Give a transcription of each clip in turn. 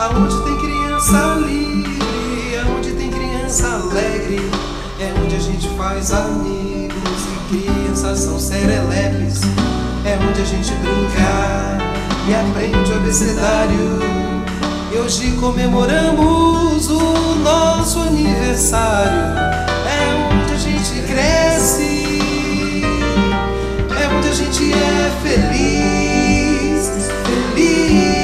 Aonde tem criança livre, aonde tem criança alegre, é onde a gente faz amigos e crianças são serelepes. É onde a gente brinca e aprende o abecedário. E hoje comemoramos o nosso aniversário. É onde a gente cresce, é onde a gente é feliz, feliz.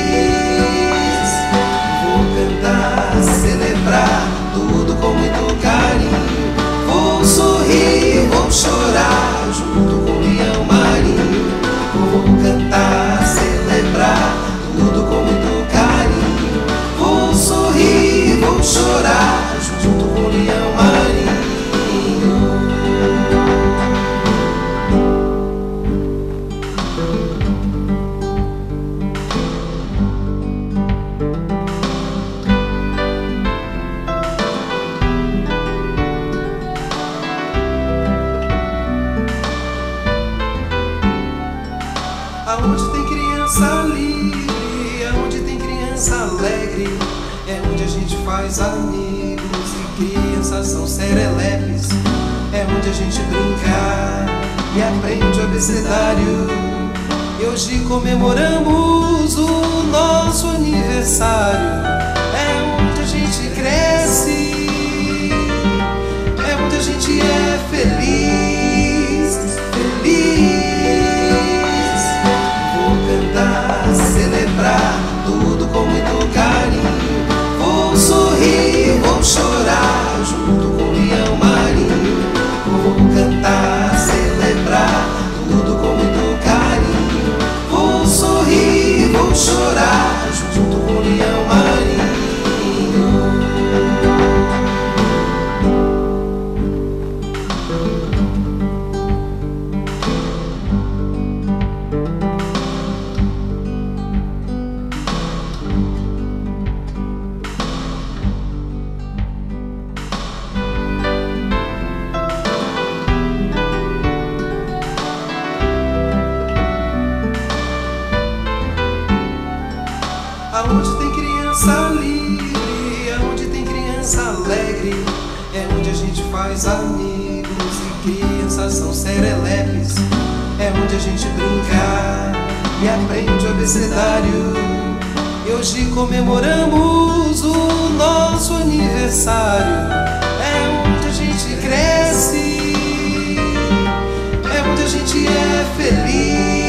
Vou cantar, celebrar tudo com muito carinho. Vou sorrir, vou chorar junto com o leão marinho. Vou cantar, celebrar tudo com muito carinho. Vou sorrir, vou chorar junto com o leão marinho. Aonde tem criança livre, aonde tem criança alegre, é onde a gente faz amigos e crianças são serelepes. É onde a gente brinca e aprende o abecedário. E hoje comemoramos o nosso aniversário. É onde a gente cresce, é onde a gente é feliz, feliz. Celebrar tudo com muito carinho. Vou sorrir, vou chorar junto com o leão marinho. Vou cantar, celebrar tudo com muito carinho. Vou sorrir, vou chorar junto com o leão marinho. Aonde tem criança livre, aonde tem criança alegre, é onde a gente faz amigos e crianças são serelepes. É onde a gente brinca e aprende o abecedário. E hoje comemoramos o nosso aniversário. É onde a gente cresce, é onde a gente é feliz.